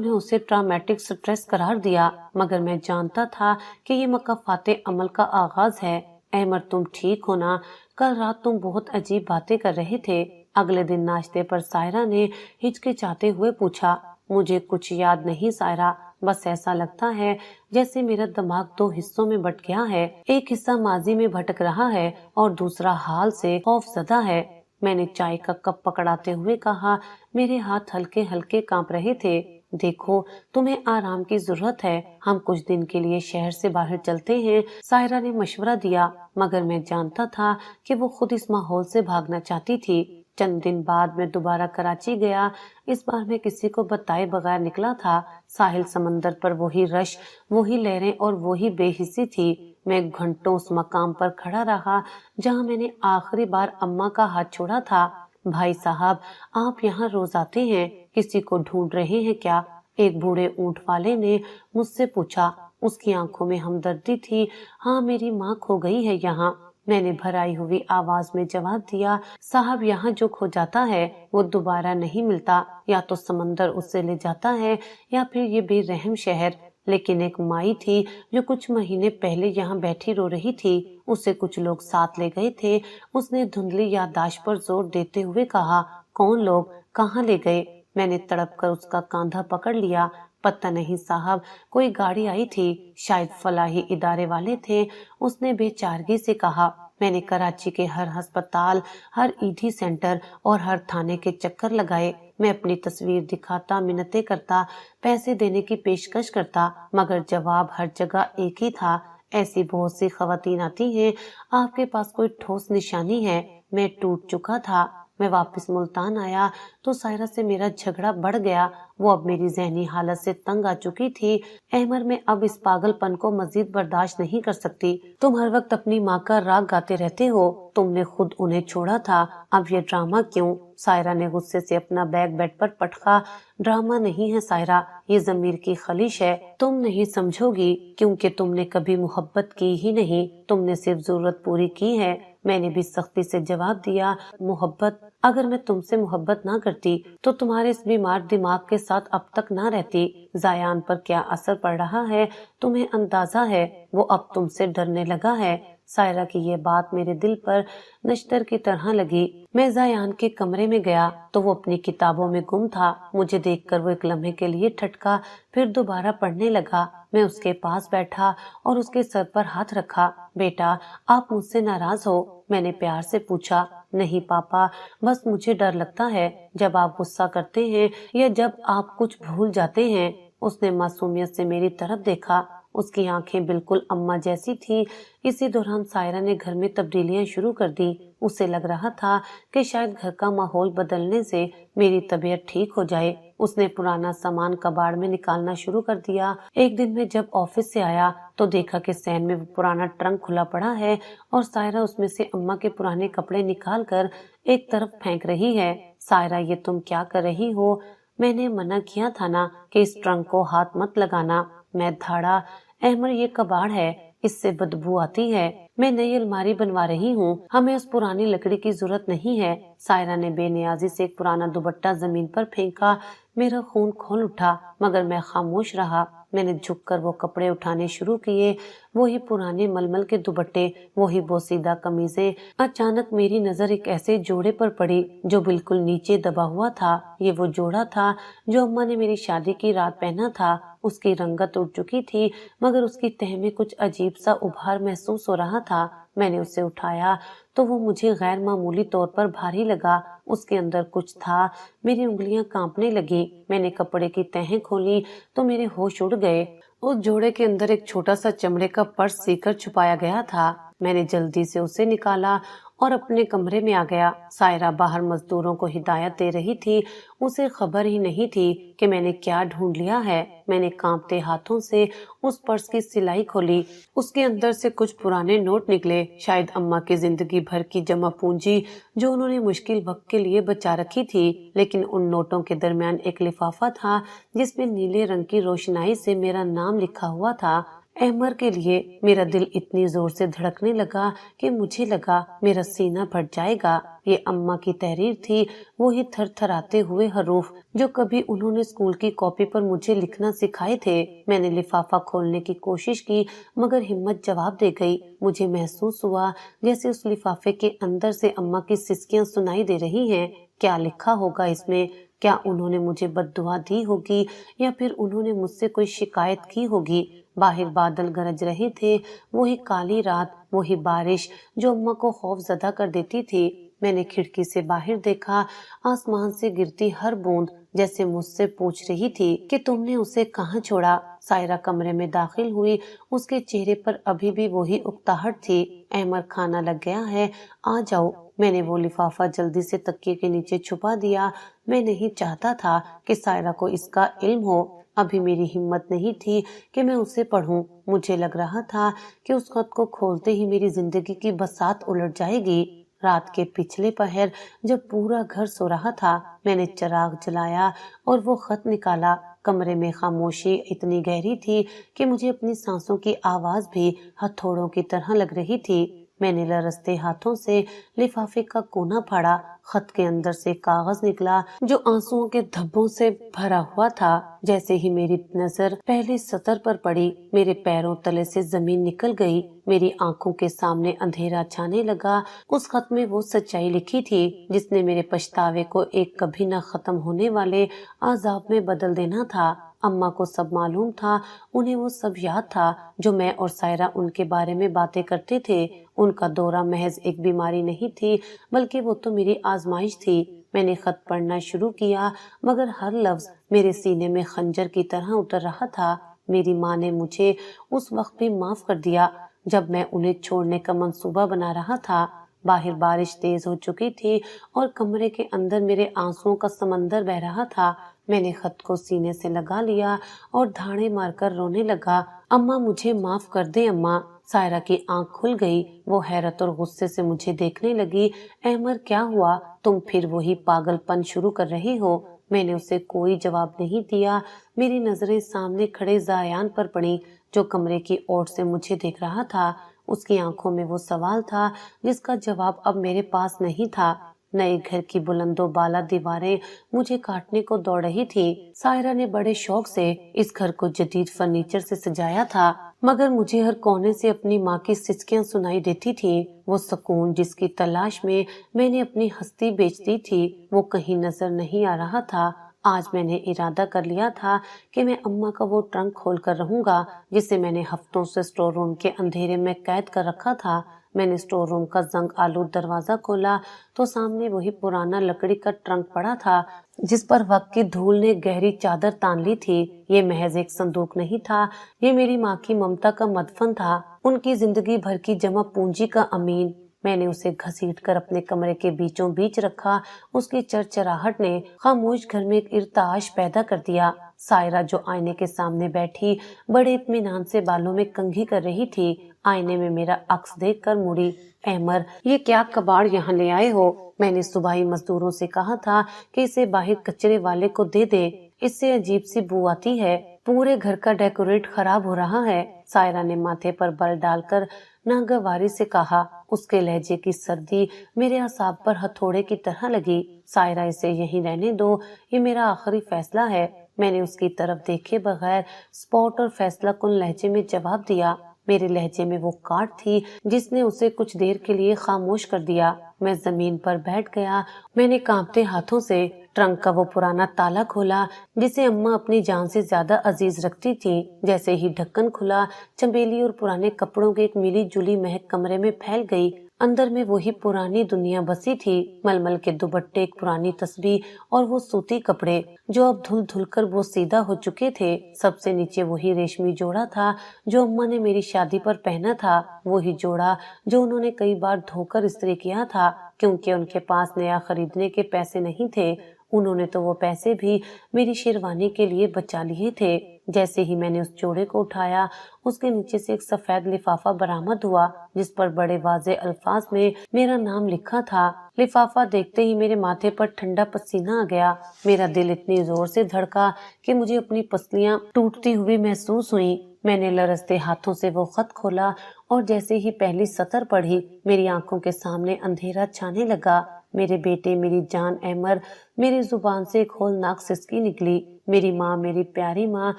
اسے ٹرامیٹک سٹریس قرار دیا مگر میں جانتا تھا کہ یہ مکافات عمل کا آغاز ہے۔ احمد، تم ٹھیک ہو نا؟ کل رات تم بہت عجیب باتیں کر رہے تھے۔ اگلے دن ناشتے پر سائرہ نے ہچکچاتے ہوئے پوچھا۔ مجھے کچھ یاد نہیں سائرہ، بس ایسا لگتا ہے جیسے میرا دماغ 2 حصوں میں بٹ گیا ہے۔ ایک حصہ ماضی میں بھٹک رہا ہے اور دوسرا حال سے خوف زدہ ہے۔ میں نے چائے کا کپ پکڑاتے ہوئے کہا۔ میرے ہاتھ ہلکے ہلکے کانپ رہے تھے۔ دیکھو، تمہیں آرام کی ضرورت ہے، ہم کچھ دن کے لیے شہر سے باہر چلتے ہیں، سائرہ نے مشورہ دیا، مگر میں جانتا تھا کہ وہ خود اس ماحول سے بھاگنا چاہتی تھی۔ چند دن بعد میں دوبارہ کراچی گیا۔ اس بار میں کسی کو بتائے بغیر نکلا تھا۔ ساحل سمندر پر وہی رش، وہی لہریں اور وہی بے حسی تھی۔ میں گھنٹوں اس مقام پر کھڑا رہا جہاں میں نے آخری بار اماں کا ہاتھ چھوڑا تھا۔ بھائی صاحب، آپ یہاں روز آتے ہیں، کسی کو ڈھونڈ رہے ہیں کیا؟ ایک بوڑھے اونٹ والے نے مجھ سے پوچھا۔ اس کی آنکھوں میں ہمدردی تھی۔ ہاں، میری ماں کھو گئی ہے یہاں، میں نے بھرائی ہوئی آواز میں جواب دیا۔ صاحب، یہاں جو کھو جاتا ہے وہ دوبارہ نہیں ملتا، یا تو سمندر اسے لے جاتا ہے یا پھر یہ بے رحم شہر۔ لیکن ایک مائی تھی جو کچھ مہینے پہلے یہاں بیٹھی رو رہی تھی، اسے کچھ لوگ ساتھ لے گئے تھے۔ اس نے دھندلی یادداشت پر زور دیتے ہوئے کہا، کون لوگ؟ کہاں لے گئے؟ میں نے تڑپ کر اس کا کاندھا پکڑ لیا۔ پتہ نہیں صاحب، کوئی گاڑی آئی تھی، شاید فلاحی ادارے والے تھے۔ اس نے بے چارگی سے کہا۔ میں نے کراچی کے ہر ہسپتال، ہر ایڈھی سینٹر اور ہر تھانے کے چکر لگائے۔ میں اپنی تصویر دکھاتا، منتیں کرتا، پیسے دینے کی پیشکش کرتا، مگر جواب ہر جگہ ایک ہی تھا، ایسی بہت سی خواتین آتی ہیں، آپ کے پاس کوئی ٹھوس نشانی ہے؟ میں ٹوٹ چکا تھا۔ میں واپس ملتان آیا تو سائرہ سے میرا جھگڑا بڑھ گیا۔ وہ اب میری ذہنی حالت سے تنگ آ چکی تھی۔ احمر، میں اب اس پاگل پن کو مزید برداشت نہیں کر سکتی۔ تم ہر وقت اپنی ماں کا راگ گاتے رہتے ہو، تم نے خود انہیں چھوڑا تھا، اب یہ ڈرامہ کیوں؟ سائرہ نے غصے سے اپنا بیگ بیڈ پر پٹکا۔ ڈرامہ نہیں ہے سائرہ، یہ ضمیر کی خلیش ہے۔ تم نہیں سمجھو گی کیونکہ تم نے کبھی محبت کی ہی نہیں، تم نے صرف ضرورت پوری کی ہے۔ میں نے بھی سختی سے جواب دیا، محبت؟ اگر میں تم سے محبت نہ کرتی تو تمہارے اس بیمار دماغ کے ساتھ اب تک نہ رہتی۔ زایان پر کیا اثر پڑ رہا ہے تمہیں اندازہ ہے، وہ اب تم سے ڈرنے لگا ہے۔ سائرہ کی یہ بات میرے دل پر نشتر کی طرح لگی۔ میں زایان کے کمرے میں گیا تو وہ اپنی کتابوں میں گم تھا۔ مجھے دیکھ کر وہ ایک لمحے کے لیے ٹھٹکا، پھر دوبارہ پڑھنے لگا۔ میں اس کے پاس بیٹھا اور اس کے سر پر ہاتھ رکھا۔ بیٹا، آپ مجھ سے ناراض ہو؟ میں نے پیار سے پوچھا۔ نہیں پاپا، بس مجھے ڈر لگتا ہے جب آپ غصہ کرتے ہیں یا جب آپ کچھ بھول جاتے ہیں۔ اس نے معصومیت سے میری طرف دیکھا۔ اس کی آنکھیں بالکل اماں جیسی تھی۔ اسی دوران سائرہ نے گھر میں تبدیلیاں شروع کر دی۔ اسے لگ رہا تھا کہ شاید گھر کا ماحول بدلنے سے میری طبیعت ٹھیک ہو جائے۔ اس نے پرانا سامان کباڑ میں نکالنا شروع کر دیا۔ ایک دن میں جب آفس سے آیا تو دیکھا کہ صحن میں وہ پرانا ٹرنک کھلا پڑا ہے اور سائرہ اس میں سے اماں کے پرانے کپڑے نکال کر ایک طرف پھینک رہی ہے۔ سائرہ، یہ تم کیا کر رہی ہو؟ میں نے منع کیا تھا نا کہ اس ٹرنک کو ہاتھ مت لگانا۔ میں دھاڑا، احمر یہ کباڑ ہے، اس سے بدبو آتی ہے۔ میں نئی الماری بنوا رہی ہوں، ہمیں اس پرانی لکڑی کی ضرورت نہیں ہے۔ سائرہ نے بے نیازی سے ایک پرانا دوپٹہ زمین پر پھینکا۔ میرا خون کھول اٹھا مگر میں خاموش رہا۔ میں نے جھک کر وہ کپڑے اٹھانے شروع کیے، وہی پرانے ململ کے دوپٹے، وہی بوسیدہ قمیضیں۔ اچانک میری نظر ایک ایسے جوڑے پر پڑی جو بالکل نیچے دبا ہوا تھا۔ یہ وہ جوڑا تھا جو اماں نے میری شادی کی رات پہنا تھا۔ اس کی رنگت اڑ چکی تھی مگر اس کی تہ میں کچھ عجیب سا ابھار محسوس ہو رہا تھا۔ میں نے اسے اٹھایا تو وہ مجھے غیر معمولی طور پر بھاری لگا۔ اس کے اندر کچھ تھا۔ میری انگلیاں کانپنے لگی۔ میں نے کپڑے کی تہیں کھولی تو میرے ہوش اڑ گئے۔ اس جوڑے کے اندر ایک چھوٹا سا چمڑے کا پرس سی کر چھپایا گیا تھا۔ میں نے جلدی سے اسے نکالا اور اپنے کمرے میں آ گیا۔ سائرہ باہر مزدوروں کو ہدایت دے رہی تھی۔ اسے خبر ہی نہیں تھی کہ میں نے کیا ڈھونڈ لیا ہے۔ میں نے کانپتے ہاتھوں سے اس پرس کی سلائی کھولی۔ اس کے اندر سے کچھ پرانے نوٹ نکلے، شاید اماں کی زندگی بھر کی جمع پونجی جو انہوں نے مشکل وقت کے لیے بچا رکھی تھی۔ لیکن ان نوٹوں کے درمیان ایک لفافہ تھا جس میں نیلے رنگ کی روشنائی سے میرا نام لکھا ہوا تھا، احمر کے لیے۔ میرا دل اتنی زور سے دھڑکنے لگا کہ مجھے لگا میرا سینہ پھٹ جائے گا۔ یہ اماں کی تحریر تھی، وہی تھر تھراتے ہوئے حروف جو کبھی انہوں نے اسکول کی کاپی پر مجھے لکھنا سکھائے تھے۔ میں نے لفافہ کھولنے کی کوشش کی مگر ہمت جواب دے گئی۔ مجھے محسوس ہوا جیسے اس لفافے کے اندر سے اماں کی سسکیاں سنائی دے رہی ہیں۔ کیا لکھا ہوگا اس میں؟ کیا انہوں نے مجھے بد دعا دی ہوگی یا پھر انہوں نے مجھ سے کوئی شکایت کی ہوگی؟ باہر بادل گرج رہے تھے، وہی کالی رات، وہی بارش جو اماں کو خوف زدہ کر دیتی تھی۔ میں نے کھڑکی سے باہر دیکھا، آسمان سے گرتی ہر بوند جیسے مجھ سے پوچھ رہی تھی کہ تم نے اسے کہاں چھوڑا۔ سائرہ کمرے میں داخل ہوئی، اس کے چہرے پر ابھی بھی وہی اکتاہٹ تھی۔ احمر، کھانا لگ گیا ہے، آ جاؤ۔ میں نے وہ لفافہ جلدی سے تکیے کے نیچے چھپا دیا۔ میں نہیں چاہتا تھا کہ سائرہ کو اس کا علم ہو۔ ابھی میری ہمت نہیں تھی کہ میں اسے پڑھوں۔ مجھے لگ رہا تھا کہ اس خط کو کھولتے ہی میری زندگی کی بساط الٹ جائے گی۔ رات کے پچھلے پہر جب پورا گھر سو رہا تھا، میں نے چراغ جلایا اور وہ خط نکالا۔ کمرے میں خاموشی اتنی گہری تھی کہ مجھے اپنی سانسوں کی آواز بھی ہتھوڑوں کی طرح لگ رہی تھی۔ میں نے لرزتے ہاتھوں سے لفافے کا کونا پھاڑا۔ خط کے اندر سے کاغذ نکلا جو آنسوؤں کے دھبوں سے بھرا ہوا تھا۔ جیسے ہی میری نظر پہلی سطر پر پڑی، میرے پیروں تلے سے زمین نکل گئی۔ میری آنکھوں کے سامنے اندھیرا چھانے لگا۔ اس خط میں وہ سچائی لکھی تھی جس نے میرے پچھتاوے کو ایک کبھی نہ ختم ہونے والے عذاب میں بدل دینا تھا۔ اماں کو سب معلوم تھا، انہیں وہ سب یاد تھا جو میں اور سائرہ ان کے بارے میں باتیں کرتے تھے۔ ان کا دورہ محض ایک بیماری نہیں تھی، بلکہ وہ تو میری آزمائش تھی۔ میں نے خط پڑھنا شروع کیا، مگر ہر لفظ میرے سینے میں خنجر کی طرح اتر رہا تھا۔ میری ماں نے مجھے اس وقت بھی معاف کر دیا جب میں انہیں چھوڑنے کا منصوبہ بنا رہا تھا۔ باہر بارش تیز ہو چکی تھی اور کمرے کے اندر میرے آنسوؤں کا سمندر بہہ رہا تھا۔ میں نے خط کو سینے سے لگا لیا اور دھاڑے مار کر رونے لگا۔ اماں مجھے معاف کر دیں اماں۔ سائرہ کی آنکھ کھل گئی۔ وہ حیرت اور غصے سے مجھے دیکھنے لگی۔ احمر کیا ہوا؟ تم پھر وہی پاگل پن شروع کر رہی ہو؟ میں نے اسے کوئی جواب نہیں دیا۔ میری نظریں سامنے کھڑے زایان پر پڑیں جو کمرے کی اوٹ سے مجھے دیکھ رہا تھا۔ اس کی آنکھوں میں وہ سوال تھا جس کا جواب اب میرے پاس نہیں تھا۔ نئے گھر کی بلند و بالا دیواریں مجھے کاٹنے کو دوڑ رہی تھی۔ سائرہ نے بڑے شوق سے اس گھر کو جدید فرنیچر سے سجایا تھا، مگر مجھے ہر کونے سے اپنی ماں کی سسکیاں سنائی دیتی تھی۔ وہ سکون جس کی تلاش میں نے اپنی ہستی بیچ دی تھی، وہ کہیں نظر نہیں آ رہا تھا۔ آج میں نے ارادہ کر لیا تھا کہ میں اماں کا وہ ٹرنک کھول کر رہوں گا جسے میں نے ہفتوں سے اسٹور روم کے اندھیرے میں قید کر رکھا تھا۔ میں نے اسٹور روم کا زنگ آلود دروازہ کھولا تو سامنے وہی پرانا لکڑی کا ٹرنک پڑا تھا جس پر وقت کی دھول نے گہری چادر تان لی تھی۔ یہ محض ایک صندوق نہیں تھا، یہ میری ماں کی ممتا کا مدفن تھا، ان کی زندگی بھر کی جمع پونجی کا امین۔ میں نے اسے گھسیٹ کر اپنے کمرے کے بیچوں بیچ رکھا۔ اس کی چرچراہٹ نے خاموش گھر میں ایک ارتعاش پیدا کر دیا۔ سائرہ جو آئینے کے سامنے بیٹھی بڑے اطمینان سے بالوں میں کنگھی کر رہی تھی، آئینے میں میرا عکس دیکھ کر مڑی۔ احمر، یہ کیا کباڑ یہاں لے آئے ہو؟ میں نے صبحی مزدوروں سے کہا تھا کہ اسے باہر کچرے والے کو دے دے، اس سے عجیب سی بو آتی ہے، پورے گھر کا ڈیکوریٹ خراب ہو رہا ہے۔ سائرہ نے ماتھے پر بل ڈال کر ناگواری سے کہا۔ اس کے لہجے کی سردی میرے اعصاب پر ہتھوڑے کی طرح لگی۔ سائرہ، اسے یہیں رہنے دو، یہ میرا آخری فیصلہ ہے۔ میں نے اس کی طرف دیکھے بغیر سپوٹ اور فیصلہ کن لہجے میں جواب دیا۔ میرے لہجے میں وہ کاٹ تھی جس نے اسے کچھ دیر کے لیے خاموش کر دیا۔ میں زمین پر بیٹھ گیا۔ میں نے کانپتے ہاتھوں سے ٹرنک کا وہ پرانا تالا کھولا جسے اماں اپنی جان سے زیادہ عزیز رکھتی تھی۔ جیسے ہی ڈھکن کھلا، چنبیلی اور پرانے کپڑوں کی ایک ملی جلی مہک کمرے میں پھیل گئی۔ اندر میں وہی پرانی دنیا بسی تھی، ململ کے دوپٹے، ایک پرانی تسبیح اور وہ سوتی کپڑے جو اب دھل دھل کر وہ سیدھا ہو چکے تھے۔ سب سے نیچے وہی ریشمی جوڑا تھا جو اماں نے میری شادی پر پہنا تھا، وہی جوڑا جو انہوں نے کئی بار دھو کر استری کیا تھا کیونکہ ان کے پاس نیا خریدنے کے پیسے نہیں تھے۔ انہوں نے تو وہ پیسے بھی میری شیروانی کے لیے بچا لیے تھے۔ جیسے ہی میں نے اس جوڑے کو اٹھایا، اس کے نیچے سے ایک سفید لفافہ برآمد ہوا جس پر بڑے واضح الفاظ میں میرا نام لکھا تھا۔ لفافہ دیکھتے ہی میرے ماتھے پر ٹھنڈا پسینہ آ گیا۔ میرا دل اتنی زور سے دھڑکا کہ مجھے اپنی پسلیاں ٹوٹتی ہوئی محسوس ہوئیں۔ میں نے لرزتے ہاتھوں سے وہ خط کھولا اور جیسے ہی پہلی سطر پڑھی، میری آنکھوں کے سامنے اندھیرا چھانے لگا۔ میرے بیٹے، میری جان احمر، میری زبان سے ایک ہولناک سسکی نکلی۔ میری ماں، میری پیاری ماں۔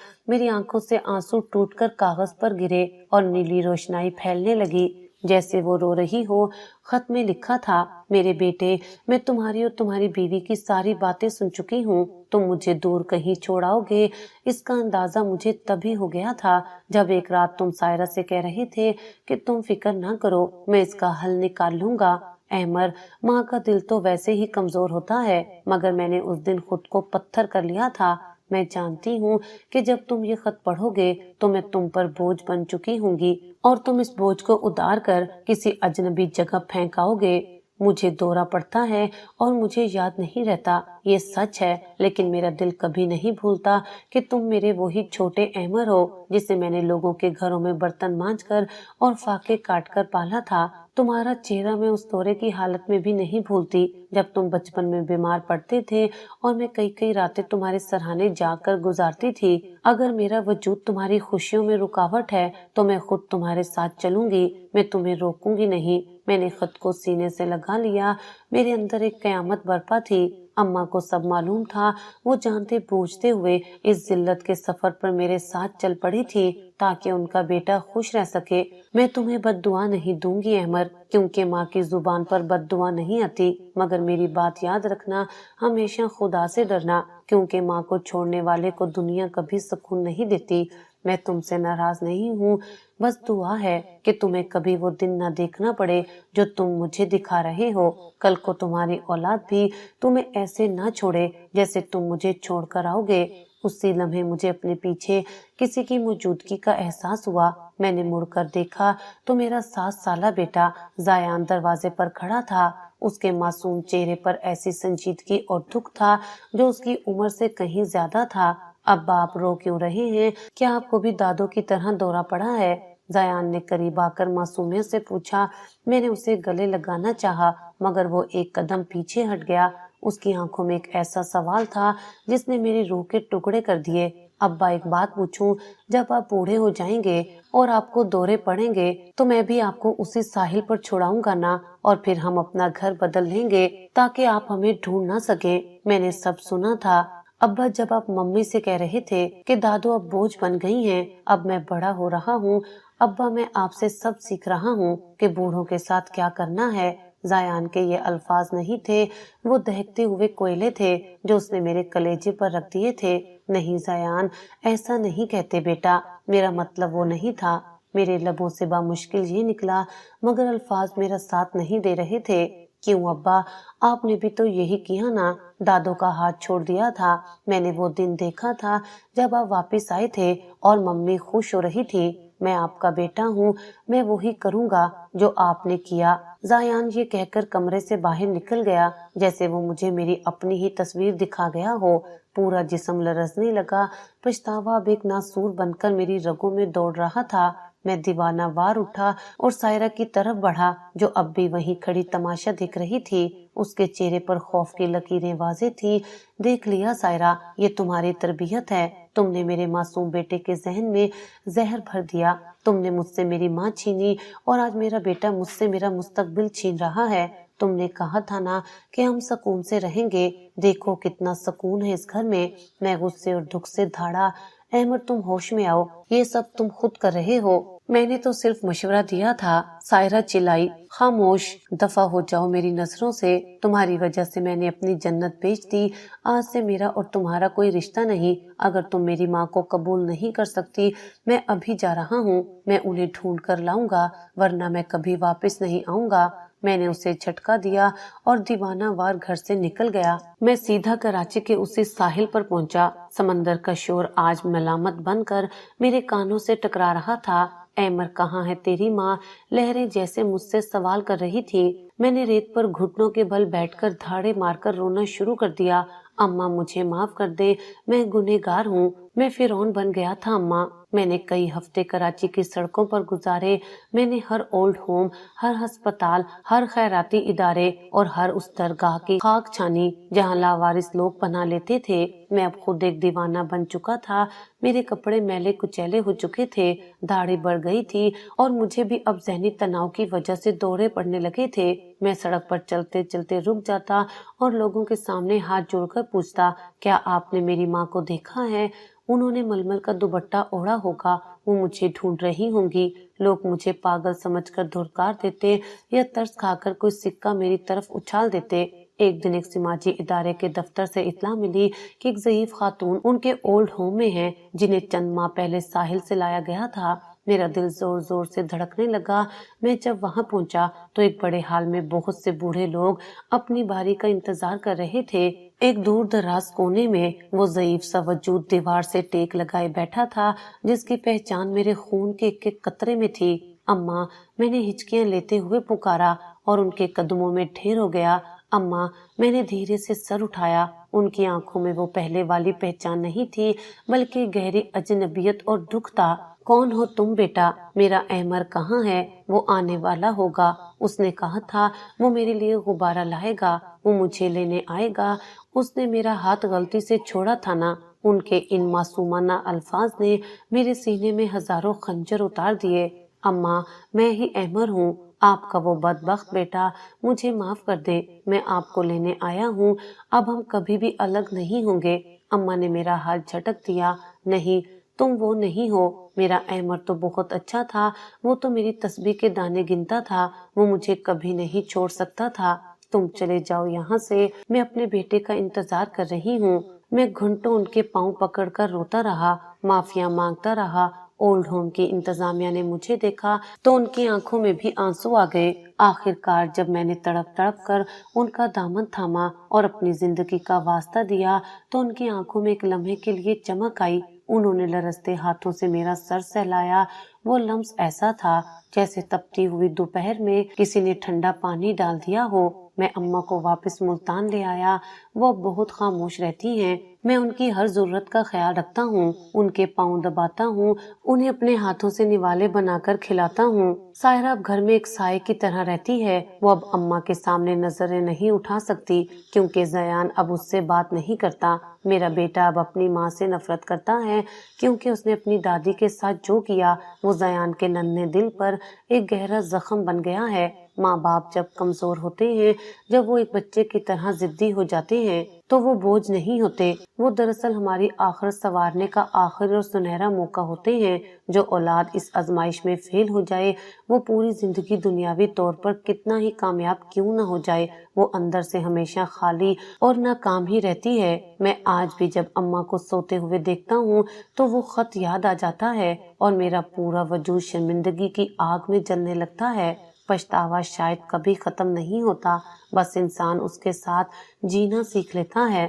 میری آنکھوں سے آنسو ٹوٹ کر کاغذ پر گرے اور نیلی روشنائی پھیلنے لگی جیسے وہ رو رہی ہو۔ خط میں لکھا تھا، میرے بیٹے، میں تمہاری اور تمہاری بیوی کی ساری باتیں سن چکی ہوں۔ تم مجھے دور کہیں چھوڑاؤ گے، اس کا اندازہ مجھے تبھی ہو گیا تھا جب ایک رات تم سائرہ سے کہہ رہے تھے کہ تم فکر نہ کرو، میں اس کا حل نکال لوں گا۔ احمر، ماں کا دل تو ویسے ہی کمزور ہوتا ہے، مگر میں نے اس دن خود کو پتھر کر لیا تھا۔ میں جانتی ہوں کہ جب تم یہ خط پڑھو گے تو میں تم پر بوجھ بن چکی ہوں گی اور تم اس بوجھ کو اتار کر کسی اجنبی جگہ پھینکاؤ گے۔ مجھے دورہ پڑتا ہے اور مجھے یاد نہیں رہتا، یہ سچ ہے، لیکن میرا دل کبھی نہیں بھولتا کہ تم میرے وہی چھوٹے احمر ہو جسے میں نے لوگوں کے گھروں میں برتن مانج کر اور فاقے کاٹ کر پالا تھا۔ تمہارا چہرہ میں اس دورے کی حالت میں بھی نہیں بھولتی جب تم بچپن میں بیمار پڑتے تھے اور میں کئی کئی راتیں تمہارے سرہانے جا کر گزارتی تھی۔ اگر میرا وجود تمہاری خوشیوں میں رکاوٹ ہے تو میں خود تمہارے ساتھ چلوں گی، میں تمہیں روکوں گی نہیں۔ میں نے خود کو سینے سے لگا لیا، میرے اندر ایک قیامت برپا تھی۔ اماں کو سب معلوم تھا، وہ جانتے بوجھتے ہوئے اس ذلت کے سفر پر میرے ساتھ چل پڑی تھی تاکہ ان کا بیٹا خوش رہ سکے۔ میں تمہیں بد دعا نہیں دوں گی احمر، کیونکہ ماں کی زبان پر بد دعا نہیں آتی، مگر میری بات یاد رکھنا، ہمیشہ خدا سے ڈرنا، کیونکہ ماں کو چھوڑنے والے کو دنیا کبھی سکون نہیں دیتی۔ میں تم سے ناراض نہیں ہوں، بس دعا ہے کہ تمہیں کبھی وہ دن نہ دیکھنا پڑے جو تم مجھے دکھا رہے ہو۔ کل کو تمہاری اولاد بھی تمہیں ایسے نہ چھوڑے جیسے تم مجھے چھوڑ کر آؤ گے۔ اسی لمحے مجھے اپنے پیچھے کسی کی موجودگی کا احساس ہوا۔ میں نے مڑ کر دیکھا تو میرا 7 سالہ بیٹا زایان دروازے پر کھڑا تھا۔ اس کے معصوم چہرے پر ایسی سنجیدگی اور دکھ تھا جو اس کی عمر سے کہیں زیادہ تھا۔ ابا آپ رو کیوں رہے ہیں؟ کیا آپ کو بھی دادوں کی طرح دورہ پڑا ہے؟ زایان نے قریب آ کر معصومیت سے پوچھا۔ میں نے اسے گلے لگانا چاہا مگر وہ ایک قدم پیچھے ہٹ گیا۔ اس کی آنکھوں میں ایک ایسا سوال تھا جس نے میری روح کے ٹکڑے کر دیے۔ ابا ایک بات پوچھوں، جب آپ بوڑھے ہو جائیں گے اور آپ کو دورے پڑیں گے تو میں بھی آپ کو اسی ساحل پر چھڑاؤں گا نا، اور پھر ہم اپنا گھر بدل لیں گے تاکہ آپ ہمیں ڈھونڈ نہ سکیں۔ میں نے سب سنا تھا ابا، جب آپ ممی سے کہہ رہے تھے کہ دادو اب بوجھ بن گئی ہیں، اب میں بڑا ہو رہا ہوں ابا، میں آپ سے سب سیکھ رہا ہوں کہ بوڑھوں کے ساتھ کیا کرنا ہے۔ زایان کے یہ الفاظ نہیں تھے، وہ دہکتے ہوئے کوئلے تھے جو اس نے میرے کلیجے پر رکھ دیے تھے۔ نہیں زایان، ایسا نہیں کہتے بیٹا، میرا مطلب وہ نہیں تھا۔ میرے لبوں سے بامشکل یہ نکلا مگر الفاظ میرا ساتھ نہیں دے رہے تھے۔ کیوں ابا، آپ نے بھی تو یہی کیا نا، دادوں کا ہاتھ چھوڑ دیا تھا۔ میں نے وہ دن دیکھا تھا جب آپ واپس آئے تھے اور ممی خوش ہو رہی تھی۔ میں آپ کا بیٹا ہوں، میں وہی کروں گا جو آپ نے کیا۔ زایان یہ کہہ کر کمرے سے باہر نکل گیا جیسے وہ مجھے میری اپنی ہی تصویر دکھا گیا ہو۔ پورا جسم لرزنے لگا، پچھتاوا اب ایک ناسور بن کر میری رگوں میں دوڑ رہا تھا۔ میں دیوانہ وار اٹھا اور سائرہ کی طرف بڑھا جو اب بھی وہیں کھڑی تماشا دیکھ رہی تھی۔ اس کے چہرے پر خوف کی لکیریں واضح تھی۔ دیکھ لیا سائرہ، یہ تمہاری تربیت ہے، تم نے میرے معصوم بیٹے کے ذہن میں زہر بھر دیا، تم نے مجھ سے میری ماں چھینی اور آج میرا بیٹا مجھ سے میرا مستقبل چھین رہا ہے۔ تم نے کہا تھا نا کہ ہم سکون سے رہیں گے، دیکھو کتنا سکون ہے اس گھر میں۔ میں غصے اور دکھ سے دھاڑا، احمد تم ہوش میں آؤ، یہ سب تم خود کر رہے ہو، میں نے تو صرف مشورہ دیا تھا۔ سائرہ چلائی، خاموش، دفع ہو جاؤ میری نظروں سے، تمہاری وجہ سے میں نے اپنی جنت بیچ دی، آج سے میرا اور تمہارا کوئی رشتہ نہیں۔ اگر تم میری ماں کو قبول نہیں کر سکتی، میں ابھی جا رہا ہوں، میں انہیں ڈھونڈ کر لاؤں گا، ورنہ میں کبھی واپس نہیں آؤں گا۔ میں نے اسے جھٹکا دیا اور دیوانہ وار گھر سے نکل گیا۔ میں سیدھا کراچی کے اسی ساحل پر پہنچا۔ سمندر کا شور آج ملامت بن کر میرے کانوں سے ٹکرا رہا تھا۔ احمر کہاں ہے تیری ماں؟ لہریں جیسے مجھ سے سوال کر رہی تھی۔ میں نے ریت پر گھٹنوں کے بل بیٹھ کر دھاڑے مار کر رونا شروع کر دیا۔ اماں مجھے معاف کر دے، میں گنہگار ہوں، میں فرعون بن گیا تھا اماں۔ میں نے کئی ہفتے کراچی کی سڑکوں پر گزارے، میں نے ہر اولڈ ہوم، ہر ہسپتال، ہر خیراتی ادارے اور ہر اس درگاہ کی خاک چھانی جہاں لاوارث لوگ پناہ لیتے تھے۔ میں اب خود ایک دیوانہ بن چکا تھا، میرے کپڑے میلے کچیلے ہو چکے تھے، داڑھی بڑھ گئی تھی اور مجھے بھی اب ذہنی تناؤ کی وجہ سے دورے پڑنے لگے تھے۔ میں سڑک پر چلتے چلتے رک جاتا اور لوگوں کے سامنے ہاتھ جوڑ کر پوچھتا، کیا آپ نے میری ماں کو دیکھا ہے؟ انہوں نے ململ کا دوپٹہ اوڑھا ہوگا، وہ مجھے ڈھونڈ رہی ہوں گی۔ لوگ مجھے پاگل سمجھ کر دھڑکار دیتے یا ترس کھا کر کوئی سکہ میری طرف اچھال دیتے۔ ایک دن ایک سماجی ادارے کے دفتر سے اطلاع ملی کہ ایک ضعیف خاتون ان کے اولڈ ہوم میں ہیں جنہیں چند ماہ پہلے ساحل سے لایا گیا تھا۔ میرا دل زور زور سے دھڑکنے لگا۔ میں جب وہاں پہنچا تو ایک بڑے ہال میں بہت سے بوڑھے لوگ اپنی باری کا انتظار کر رہے تھے۔ ایک دور دراز کونے میں وہ ضعیف سا وجود دیوار سے ٹیک لگائے بیٹھا تھا جس کی پہچان میرے خون کے ایک ایک قطرے میں تھی۔ اماں، میں نے ہچکیاں لیتے ہوئے پکارا اور ان کے قدموں میں ڈھیر ہو گیا۔ اماں، میں نے دھیرے سے سر اٹھایا۔ ان کی آنکھوں میں وہ پہلے والی پہچان نہیں تھی، بلکہ گہری اجنبیت اور دکھ تھا۔ کون ہو تم بیٹا؟ میرا احمر کہاں ہے؟ وہ آنے والا ہوگا، اس نے کہا تھا وہ میرے لیے غبارہ لائے گا، وہ مجھے لینے آئے گا، اس نے میرا ہاتھ غلطی سے چھوڑا تھا نا۔ ان کے ان معصومانہ الفاظ نے میرے سینے میں ہزاروں خنجر اتار دیے۔ اماں، میں ہی احمر ہوں، آپ کا وہ بدبخت بیٹا، مجھے معاف کر دے، میں آپ کو لینے آیا ہوں، اب ہم کبھی بھی الگ نہیں ہوں گے۔ اماں نے میرا ہاتھ جھٹک دیا۔ نہیں، تم وہ نہیں ہو، میرا احمر تو بہت اچھا تھا، وہ تو میری تسبیح کے دانے گنتا تھا، وہ مجھے کبھی نہیں چھوڑ سکتا تھا۔ تم چلے جاؤ یہاں سے، میں اپنے بیٹے کا انتظار کر رہی ہوں۔ میں گھنٹوں ان کے پاؤں پکڑ کر روتا رہا، معافیاں مانگتا رہا۔ اولڈ ہوم کی انتظامیہ نے مجھے دیکھا تو ان کی آنکھوں میں بھی آنسو آ گئے۔ آخر کار جب میں نے تڑپ تڑپ کر ان کا دامن تھاما اور اپنی زندگی کا واسطہ دیا تو ان کی آنکھوں میں ایک لمحے کے لیے چمک آئی۔ انہوں نے لرزتے ہاتھوں سے میرا سر سہلایا۔ وہ لمس ایسا تھا جیسے تپتی ہوئی دوپہر میں کسی نے ٹھنڈا پانی ڈال دیا ہو۔ میں اماں کو واپس ملتان لے آیا۔ وہ اب بہت خاموش رہتی ہیں، میں ان کی ہر ضرورت کا خیال رکھتا ہوں، ان کے پاؤں دباتا ہوں، انہیں اپنے ہاتھوں سے نوالے بنا کر کھلاتا ہوں۔ سائرہ اب گھر میں ایک سائے کی طرح رہتی ہے۔ وہ اب اماں کے سامنے نظریں نہیں اٹھا سکتی کیونکہ زیان اب اس سے بات نہیں کرتا۔ میرا بیٹا اب اپنی ماں سے نفرت کرتا ہے کیونکہ اس نے اپنی دادی کے ساتھ جو کیا وہ زیان کے ننھے دل پر ایک گہرا زخم بن گیا ہے۔ ماں باپ جب کمزور ہوتے ہیں، جب وہ ایک بچے کی طرح ضدی ہو جاتے ہیں تو وہ بوجھ نہیں ہوتے، وہ دراصل ہماری آخرت سنوارنے کا آخری اور سنہرا موقع ہوتے ہیں۔ جو اولاد اس آزمائش میں فیل ہو جائے، وہ پوری زندگی دنیاوی طور پر کتنا ہی کامیاب کیوں نہ ہو جائے، وہ اندر سے ہمیشہ خالی اور ناکام ہی رہتی ہے۔ میں آج بھی جب اماں کو سوتے ہوئے دیکھتا ہوں تو وہ خط یاد آ جاتا ہے اور میرا پورا وجود شرمندگی کی آگ میں جلنے لگتا ہے۔ پچھتاوا شاید کبھی ختم نہیں ہوتا، بس انسان اس کے ساتھ جینا سیکھ لیتا ہے۔